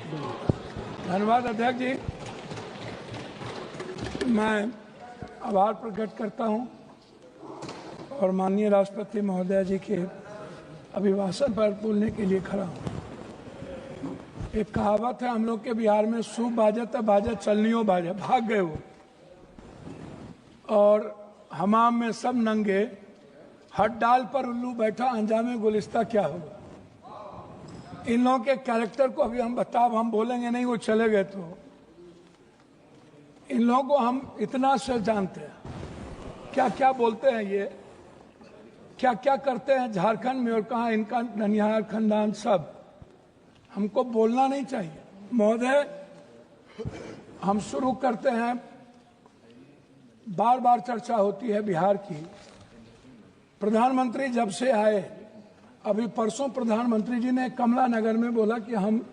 धन्यवाद अध्यक्ष जी। मैं आभार प्रकट करता हूं और माननीय राष्ट्रपति महोदय जी के अभिभाषण पर बोलने के लिए खड़ा हूं। एक कहावत है हम लोग के बिहार में, सूप बाजत बाजत चलनियों बाजे, भाग गए वो और हमाम में सब नंगे, हट डाल पर उल्लू बैठा, अंजामे गुलिस्ता क्या होगा। इन लोगों के कैरेक्टर को अभी हम बोलेंगे नहीं, वो चले गए। तो इन लोगों को हम इतना से जानते हैं, क्या क्या बोलते हैं ये, क्या क्या करते हैं झारखंड में, और कहाँ इनका ननिहाल खानदान सब। हमको बोलना नहीं चाहिए। महोदय, हम शुरू करते हैं। बार बार चर्चा होती है बिहार की। प्रधानमंत्री जब से आए, अभी परसों प्रधानमंत्री जी ने कमला नगर में बोला कि हम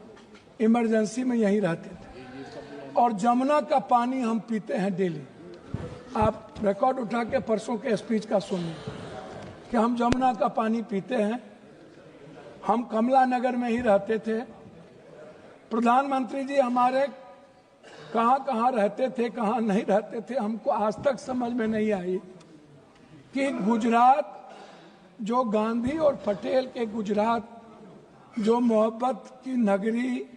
इमरजेंसी में यहीं रहते थे और जमुना का पानी हम पीते हैं डेली। आप रिकॉर्ड उठा के परसों के स्पीच का सुनिए कि हम जमुना का पानी पीते हैं। हम कमला नगर में ही रहते थे। प्रधानमंत्री जी हमारे कहाँ कहाँ रहते थे, कहाँ नहीं रहते थे, हमको आज तक समझ में नहीं आई कि गुजरात, जो गांधी और पटेल के गुजरात, जो मोहब्बत की नगरी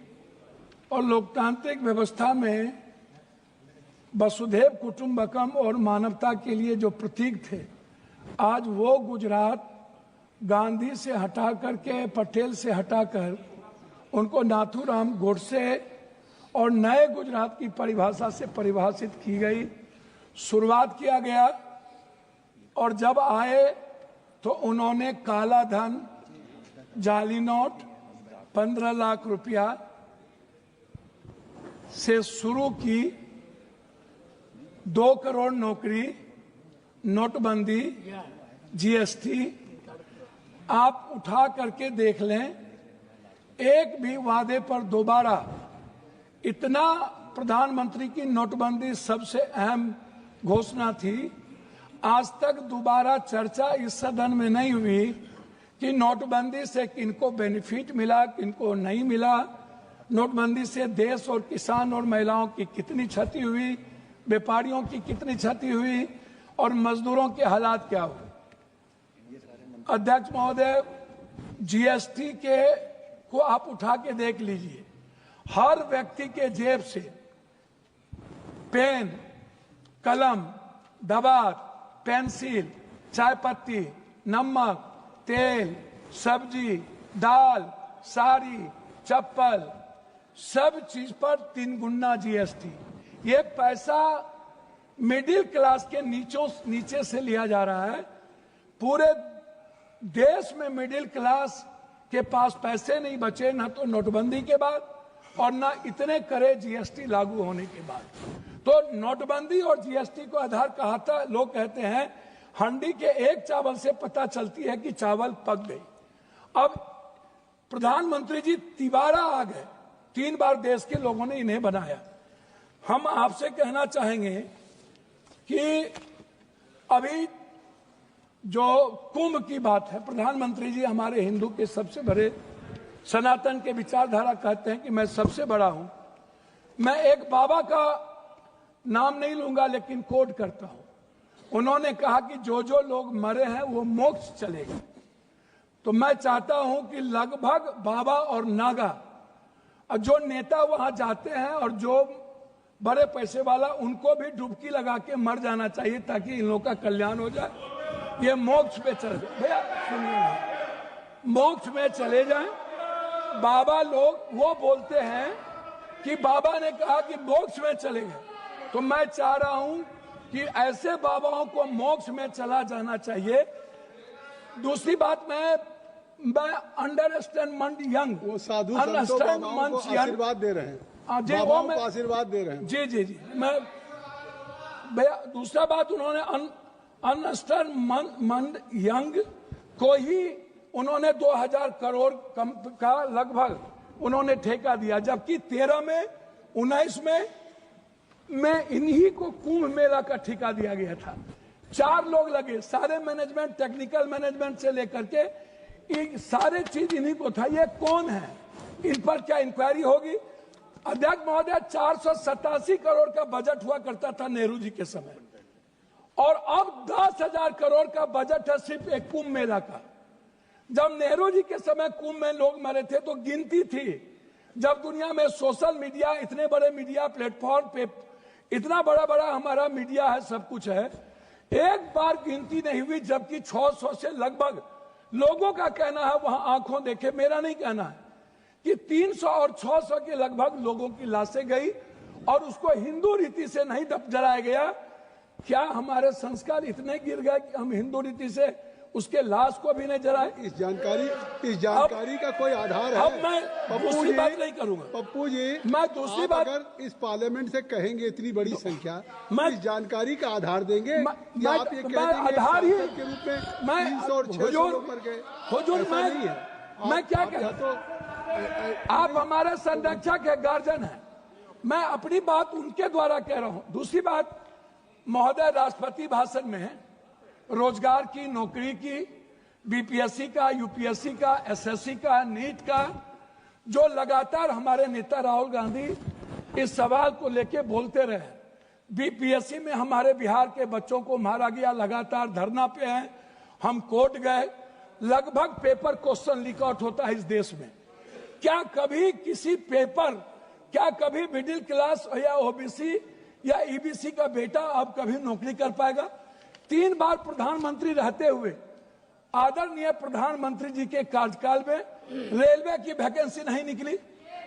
और लोकतांत्रिक व्यवस्था में वसुधैव कुटुंबकम और मानवता के लिए जो प्रतीक थे, आज वो गुजरात गांधी से हटा करके, पटेल से हटाकर उनको नाथूराम गोडसे और नए गुजरात की परिभाषा से परिभाषित की गई। शुरुआत किया गया और जब आए तो उन्होंने काला धन, जाली नोट, 15 लाख रुपया से शुरू की, 2 करोड़ नौकरी, नोटबंदी, जीएसटी। आप उठा करके देख लें, एक भी वादे पर दोबारा, इतना प्रधानमंत्री की नोटबंदी सबसे अहम घोषणा थी। आज तक दोबारा चर्चा इस सदन में नहीं हुई कि नोटबंदी से किनको बेनिफिट मिला, किनको नहीं मिला, नोटबंदी से देश और किसान और महिलाओं की कितनी क्षति हुई, व्यापारियों की कितनी क्षति हुई और मजदूरों के हालात क्या हुए। अध्यक्ष महोदय, जीएसटी के को आप उठा के देख लीजिए। हर व्यक्ति के जेब से पेन, कलम, दवात, पेंसिल, चाय पत्ती, नमक, तेल, सब्जी, दाल, साड़ी, चप्पल, सब चीज पर 3 गुना जीएसटी। ये पैसा मिडिल क्लास के नीचे से लिया जा रहा है। पूरे देश में मिडिल क्लास के पास पैसे नहीं बचे, ना तो नोटबंदी के बाद और ना इतने करे जीएसटी लागू होने के बाद। तो नोटबंदी और जीएसटी को आधार कहा था। लोग कहते हैं हंडी के एक चावल से पता चलती है कि चावल पक गई। अब प्रधानमंत्री जी तिबारा आ गए, 3 बार देश के लोगों ने इन्हें बनाया। हम आपसे कहना चाहेंगे कि अभी जो कुंभ की बात है, प्रधानमंत्री जी हमारे हिंदू के सबसे बड़े, सनातन के विचारधारा कहते हैं कि मैं सबसे बड़ा हूं। मैं एक बाबा का नाम नहीं लूंगा लेकिन कोट करता हूं। उन्होंने कहा कि जो जो लोग मरे हैं वो मोक्ष चले गए। तो मैं चाहता हूं कि लगभग बाबा और नागा और जो नेता वहां जाते हैं और जो बड़े पैसे वाला, उनको भी डुबकी लगा के मर जाना चाहिए ताकि इन लोगों का कल्याण हो जाए। ये मोक्ष पे चले जाए। भैया सुनिए, मोक्ष में चले जाएं। बाबा लोग वो बोलते हैं कि बाबा ने कहा कि मोक्ष में चले गए, तो मैं चाह रहा हूं कि ऐसे बाबाओं को मोक्ष में चला जाना चाहिए। दूसरी बात, मैं अंडरस्टैंड यंग, वो साधु संतों बाबाओं को आशीर्वाद दे रहे हैं, बाबाओं को आशीर्वाद दे रहे हैं। जी जी जी। मैं भैया, दूसरा बात, उन्होंने अंडरस्टैंड यंग को ही उन्होंने 2000 करोड़ का लगभग उन्होंने ठेका दिया, जबकि 13 में 19 में इन्हीं को कुंभ मेला का ठेका दिया गया था। 4 लोग लगे, सारे मैनेजमेंट, टेक्निकल मैनेजमेंट से लेकर के सारे चीज इन्हीं को था। ये कौन है, इन पर क्या इंक्वायरी होगी? अध्यक्ष महोदय 487 करोड़ का बजट हुआ करता था नेहरू जी के समय, और अब 10,000 करोड़ का बजट है सिर्फ एक कुंभ मेला का। जब नेहरू जी के समय कुंभ में लोग मरे थे तो गिनती थी। जब दुनिया में सोशल मीडिया, इतने बड़े मीडिया प्लेटफॉर्म पे इतना बड़ा बड़ा हमारा मीडिया है, सब कुछ है, एक बार गिनती नहीं हुई, जबकि 600 से लगभग लोगों का कहना है, वहां आंखों देखे, मेरा नहीं कहना है, कि 300 और 600 के लगभग लोगों की लाशें गई और उसको हिंदू रीति से नहीं जलाया गया। क्या हमारे संस्कार इतने गिर गए कि हम हिंदू रीति से उसके लाश को भी नहीं जलाए? इस जानकारी का कोई आधार है? अब मैं दूसरी बात नहीं करूंगा। पप्पू जी, मैं दूसरी बात, अगर इस पार्लियामेंट से कहेंगे इतनी बड़ी संख्या, मैं इस जानकारी का आधार देंगे या आप ये कह देंगे आधार ही के रूप में 300 और 600 पर गए? हुजूर, मैं क्या कह, तो आप हमारे संरक्षक है, गार्जियन है, मैं अपनी बात उनके द्वारा कह रहा हूं। दूसरी बात, महोदय राष्ट्रपति भाषण में रोजगार की, नौकरी की, बीपीएससी का, यूपीएससी का, एसएससी का, नीट का, जो लगातार हमारे नेता राहुल गांधी इस सवाल को लेके बोलते रहे। बीपीएससी में हमारे बिहार के बच्चों को मारा गया, लगातार धरना पे हैं, हम कोर्ट गए, लगभग पेपर क्वेश्चन लीक आउट होता है इस देश में। क्या कभी किसी पेपर, क्या कभी मिडिल क्लास या ओबीसी या ईबीसी का बेटा अब कभी नौकरी कर पाएगा? 3 बार प्रधानमंत्री रहते हुए आदरणीय प्रधानमंत्री जी के कार्यकाल में रेलवे की वैकेंसी नहीं निकली,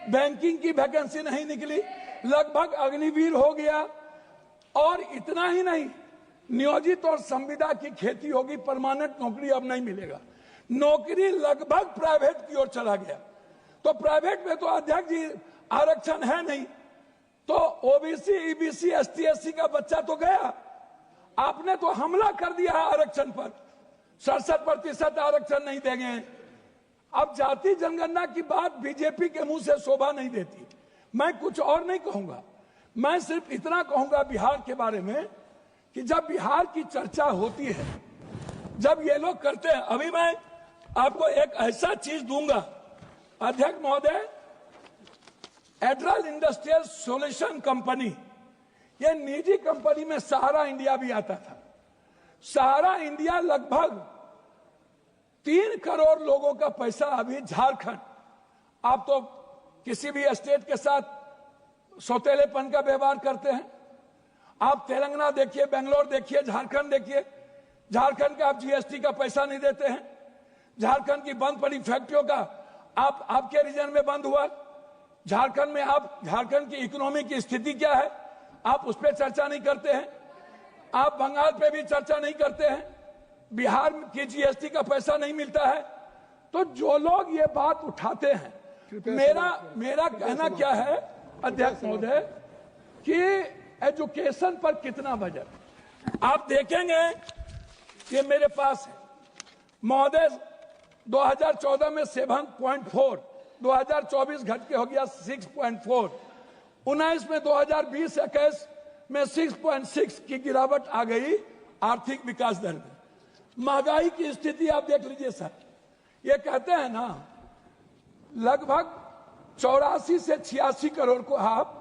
बैंकिंग की वैकेंसी नहीं निकली, लगभग अग्निवीर हो गया। और इतना ही नहीं, नियोजित और संविदा की खेती होगी, परमानेंट नौकरी अब नहीं मिलेगा, नौकरी लगभग प्राइवेट की ओर चला गया। तो प्राइवेट में तो अध्यक्ष जी आरक्षण है नहीं, तो ओबीसी, ईबीसी, एसटी, एससी का बच्चा तो गया। आपने तो हमला कर दिया है आरक्षण पर, 67% आरक्षण नहीं देंगे। अब जाति जनगणना की बात बीजेपी के मुंह से शोभा नहीं देती। मैं कुछ और नहीं कहूंगा, मैं सिर्फ इतना कहूंगा बिहार के बारे में कि जब बिहार की चर्चा होती है, जब ये लोग करते हैं, अभी मैं आपको एक ऐसा चीज दूंगा अध्यक्ष महोदय, एड्रल इंडस्ट्रियल सॉल्यूशन कंपनी, ये निजी कंपनी में सहारा इंडिया भी आता था। सहारा इंडिया लगभग 3 करोड़ लोगों का पैसा अभी झारखंड, आप तो किसी भी स्टेट के साथ सौतेलेपन का व्यवहार करते हैं, आप तेलंगाना देखिए, बेंगलोर देखिए, झारखंड देखिए, झारखंड का आप जीएसटी का पैसा नहीं देते हैं, झारखंड की बंद पड़ी फैक्ट्रियों का आपके रीजन में बंद हुआ, झारखंड में आप, झारखंड की इकोनॉमी की स्थिति क्या है आप उस पर चर्चा नहीं करते हैं, आप बंगाल पे भी चर्चा नहीं करते हैं, बिहार की जीएसटी का पैसा नहीं मिलता है। तो जो लोग ये बात उठाते हैं, मेरा कहना क्या है अध्यक्ष महोदय कि एजुकेशन पर कितना बजट आप देखेंगे, ये मेरे पास है महोदय, 2014 में 7.4, 2024 घट के हो गया 6.4, 19 में 2020-21 में 6.6 की गिरावट आ गई आर्थिक विकास दर में। महंगाई की स्थिति आप देख लीजिए सर, ये कहते हैं ना लगभग 84 से 86 करोड़ को आप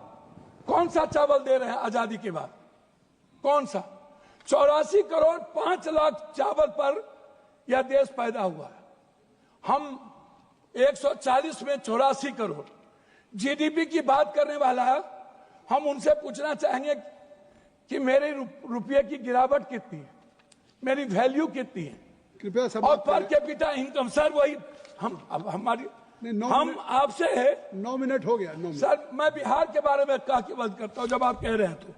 कौन सा चावल दे रहे हैं आजादी के बाद, कौन सा? 84 करोड़ 5 लाख चावल पर यह देश पैदा हुआ है। हम 140 में 84 करोड़ जीडीपी की बात करने वाला है। हम उनसे पूछना चाहेंगे कि मेरे रुपये की गिरावट कितनी है, मेरी वैल्यू कितनी है, कृपया सब और पर कैपिटा इनकम सर वही हम आपसे है। 9 मिनट हो गया। सर मैं बिहार के बारे में कह के बंद करता हूं, जब आप कह रहे हैं तो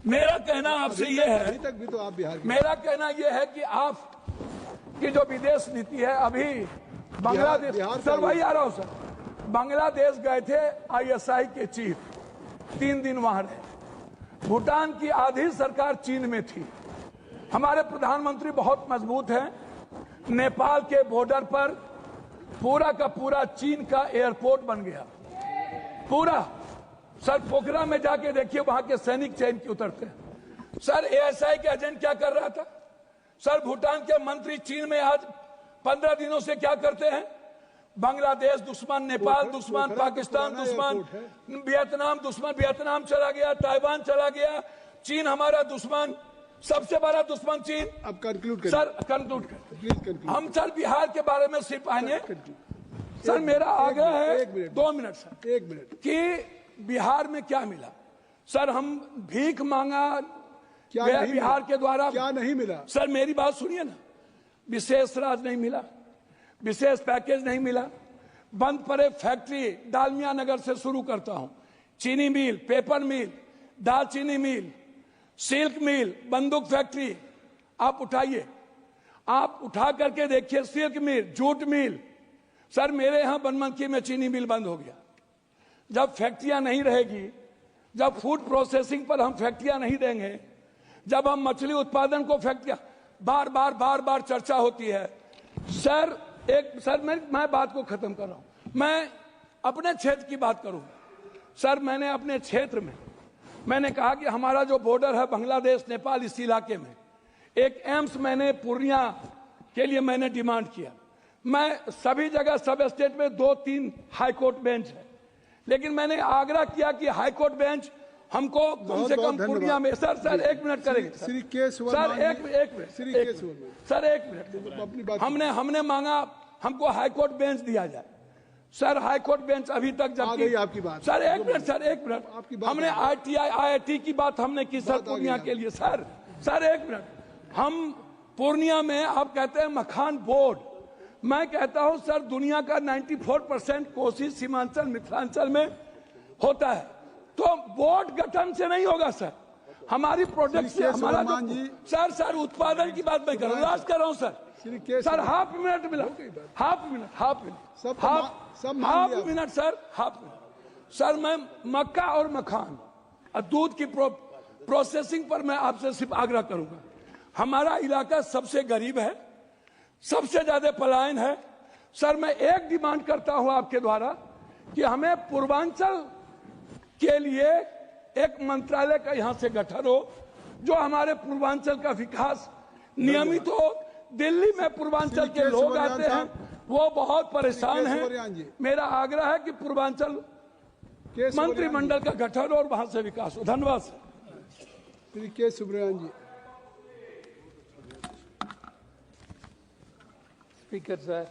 मेरा कहना आपसे ये है, अभी तक भी तो आप बिहार मेरा कहना ये है कि आप की जो विदेश नीति है, अभी बांग्लादेश, सर वही आ रहा हूं सर, बांग्लादेश गए थे आईएसआई के चीफ, 3 दिन वहां रहे। भूटान की आधी सरकार चीन में थी, हमारे प्रधानमंत्री बहुत मजबूत हैं। नेपाल के बॉर्डर पर पूरा का पूरा चीन का एयरपोर्ट बन गया, पूरा। सर पोखरा में जाके देखिए, वहां के सैनिक चैन की उतरते हैं। सर एएसआई के एजेंट क्या कर रहा था? सर भूटान के मंत्री चीन में आज 15 दिनों से क्या करते हैं? बांग्लादेश दुश्मन, नेपाल दुश्मन, पाकिस्तान दुश्मन, वियतनाम दुश्मन, वियतनाम चला गया, ताइवान चला गया, चीन हमारा दुश्मन, सबसे बड़ा दुश्मन चीन। अब कंक्लूड करें सर, कंक्लूड प्लीज कंक्लूड। हम सर बिहार के बारे में सिर्फ आएंगे सर, मेरा आग्रह है 2 मिनट सर, 1 मिनट कि बिहार में क्या मिला सर? हम भीख मांगा क्या गया नहीं बिहार मिला? के द्वारा, क्या नहीं मिला? सर मेरी बात सुनिए ना, विशेष राज नहीं मिला, विशेष पैकेज नहीं मिला, बंद पड़े फैक्ट्री, डालमिया नगर से शुरू करता हूं, चीनी मिल, पेपर मिल, दालचीनी मिल, सिल्क मिल, बंदूक फैक्ट्री, आप उठाइए, आप उठा करके देखिए, सिल्क मिल, जूट मिल। सर मेरे यहां बनमनखी में चीनी मिल बंद हो गया। जब फैक्ट्रियां नहीं रहेगी, जब फूड प्रोसेसिंग पर हम फैक्ट्रियां नहीं देंगे, जब हम मछली उत्पादन को फैक्ट्रियां, बार बार चर्चा होती है सर। सर मैं बात को खत्म कर रहा हूं, मैं अपने क्षेत्र की बात करूं सर। मैंने अपने क्षेत्र में मैंने कहा कि हमारा जो बॉर्डर है बांग्लादेश नेपाल, इस इलाके में एक एम्स मैंने पूर्णिया के लिए मैंने डिमांड किया। मैं सभी जगह सब स्टेट में 2-3 हाई कोर्ट बेंच है, लेकिन मैंने आग्रह किया कि हाई कोर्ट बेंच हमको कम से कम पूर्णिया में। सर 1 मिनट करेंगे सर, एक मिनट, हमने मांगा हमको हाई कोर्ट बेंच दिया जाए सर। हाई कोर्ट बेंच अभी तक जब आपकी बात सर, 1 मिनट, हमने IIT की बात हमने की सर पूर्णिया के लिए सर। 1 मिनट, हम पूर्णिया में आप कहते हैं मखान बोर्ड, मैं कहता हूं सर दुनिया का 94% कोशिश सीमांचल मिथिलांचल में होता है, तो बोर्ड गठन से नहीं होगा सर, हमारी प्रोडक्ट से हमारा सर उत्पादन की बात मैं कर रहा हूँ, कर रहा हूँ सर। हाफ मिनट मिला, हाफ मिनट सर। मैं मक्का और मखान और दूध की प्रोसेसिंग पर मैं आपसे सिर्फ आग्रह करूंगा। हमारा इलाका सबसे गरीब है, सबसे ज्यादा पलायन है सर। मैं एक डिमांड करता हूं आपके द्वारा कि हमें पूर्वांचल के लिए एक मंत्रालय का यहां से गठन हो, जो हमारे पूर्वांचल का विकास नियमित हो। दिल्ली में पूर्वांचल के लोग आते हैं, वो बहुत परेशान हैं। मेरा आग्रह है कि पूर्वांचल मंत्रिमंडल का गठन और वहां से विकास हो। धन्यवाद सर। के सुब्रमण्यन जी। स्पीकर साहब,